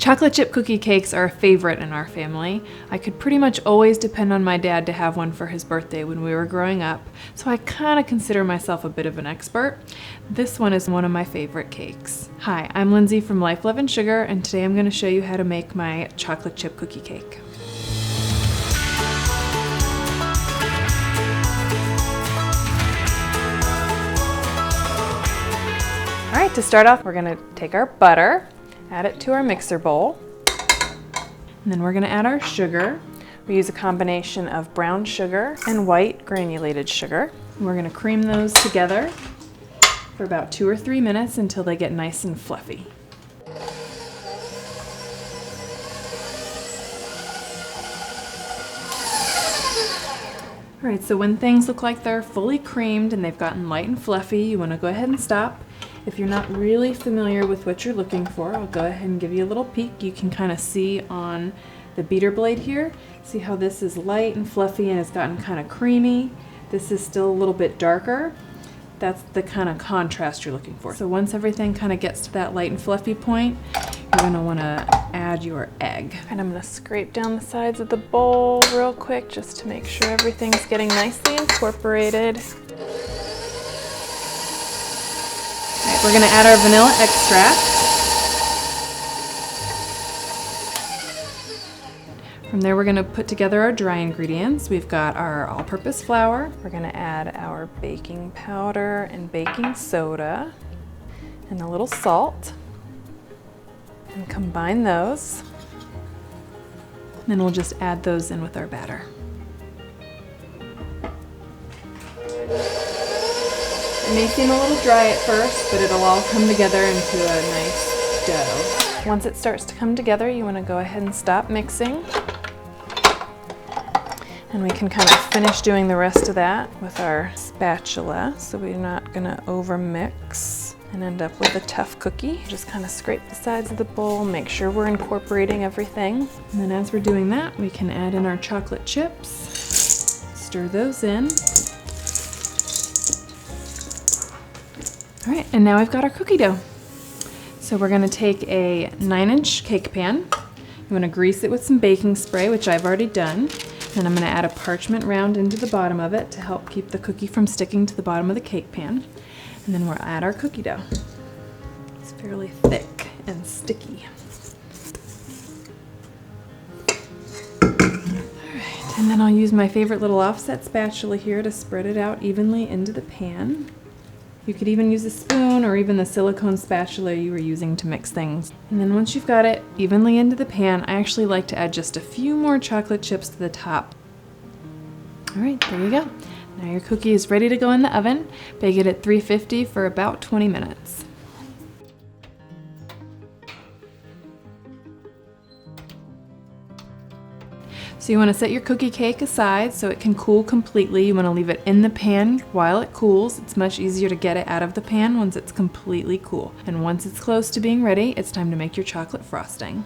Chocolate chip cookie cakes are a favorite in our family. I could pretty much always depend on my dad to have one for his birthday when we were growing up, so I kind of consider myself a bit of an expert. This one is one of my favorite cakes. Hi, I'm Lindsay from Life, Love, and Sugar, and today I'm going to show you how to make my chocolate chip cookie cake. All right, to start off, we're going to take our butter, add it to our mixer bowl, and then we're going to add our sugar. We use a combination of brown sugar and white granulated sugar. And we're going to cream those together for about 2 or 3 minutes until they get nice and fluffy. All right, so when things look like they're fully creamed and they've gotten light and fluffy, you want to go ahead and stop. If you're not really familiar with what you're looking for, I'll go ahead and give you a little peek. You can kind of see on the beater blade here, see how this is light and fluffy and has gotten kind of creamy. This is still a little bit darker. That's the kind of contrast you're looking for. So once everything kind of gets to that light and fluffy point, you're going to want to add your egg. And I'm going to scrape down the sides of the bowl real quick just to make sure everything's getting nicely incorporated. We're going to add our vanilla extract. From there, we're going to put together our dry ingredients. We've got our all-purpose flour. We're going to add our baking powder and baking soda and a little salt and combine those. And then we'll just add those in with our batter. It may seem a little dry at first, but it'll all come together into a nice dough. Once it starts to come together, you want to go ahead and stop mixing. And we can kind of finish doing the rest of that with our spatula, so we're not going to over mix and end up with a tough cookie. Just kind of scrape the sides of the bowl, make sure we're incorporating everything. And then as we're doing that, we can add in our chocolate chips, stir those in. All right, and now we've got our cookie dough. So we're gonna take a 9-inch cake pan. You wanna grease it with some baking spray, which I've already done. And I'm gonna add a parchment round into the bottom of it to help keep the cookie from sticking to the bottom of the cake pan. And then we'll add our cookie dough. It's fairly thick and sticky. All right, and then I'll use my favorite little offset spatula here to spread it out evenly into the pan. You could even use a spoon or even the silicone spatula you were using to mix things. And then once you've got it evenly into the pan, I actually like to add just a few more chocolate chips to the top. All right, there you go. Now your cookie is ready to go in the oven. Bake it at 350 for about 20 minutes. So you want to set your cookie cake aside so it can cool completely. You want to leave it in the pan while it cools. It's much easier to get it out of the pan once it's completely cool. And once it's close to being ready, it's time to make your chocolate frosting.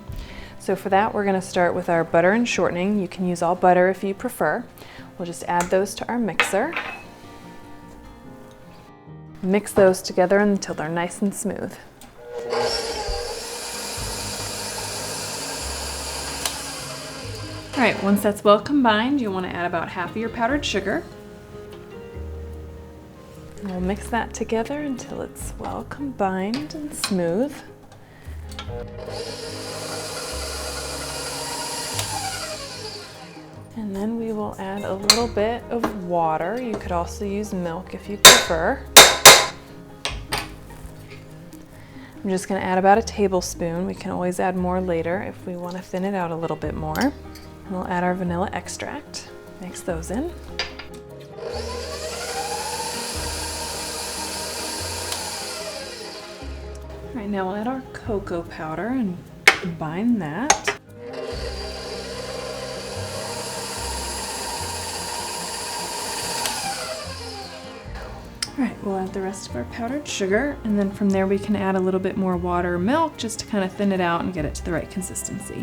So for that, we're going to start with our butter and shortening. You can use all butter if you prefer. We'll just add those to our mixer. Mix those together until they're nice and smooth. All right, once that's well combined, you want to add about half of your powdered sugar. And we'll mix that together until it's well combined and smooth. And then we will add a little bit of water. You could also use milk if you prefer. I'm just going to add about a tablespoon. We can always add more later if we want to thin it out a little bit more. We'll add our vanilla extract, mix those in. All right, now we'll add our cocoa powder and combine that. All right, we'll add the rest of our powdered sugar, and then from there we can add a little bit more water or milk just to kind of thin it out and get it to the right consistency.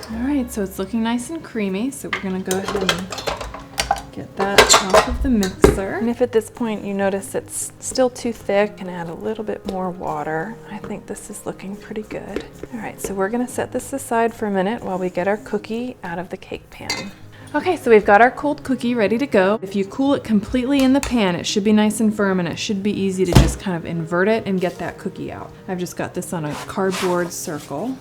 All right, so it's looking nice and creamy, so we're gonna go ahead and Get that off of the mixer. And if at this point you notice it's still too thick, and add a little bit more water. I think this is looking pretty good. All right, so we're gonna set this aside for a minute while we get our cookie out of the cake pan. Okay, so we've got our cold cookie ready to go. If you cool it completely in the pan, it should be nice and firm, and it should be easy to just kind of invert it and get that cookie out. I've just got this on a cardboard circle.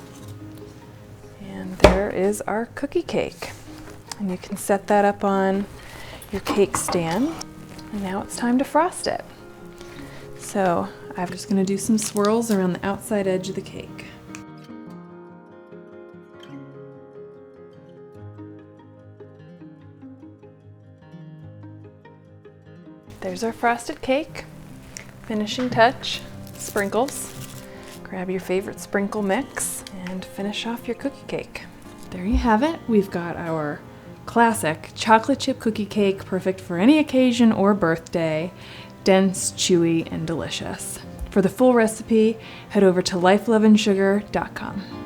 And there is our cookie cake. And you can set that up on your cake stand. And now it's time to frost it. So I'm just gonna do some swirls around the outside edge of the cake. There's our frosted cake. Finishing touch, sprinkles. Grab your favorite sprinkle mix and finish off your cookie cake. There you have it. We've got our classic chocolate chip cookie cake, perfect for any occasion or birthday. Dense, chewy, and delicious. For the full recipe, head over to lifeloveandsugar.com.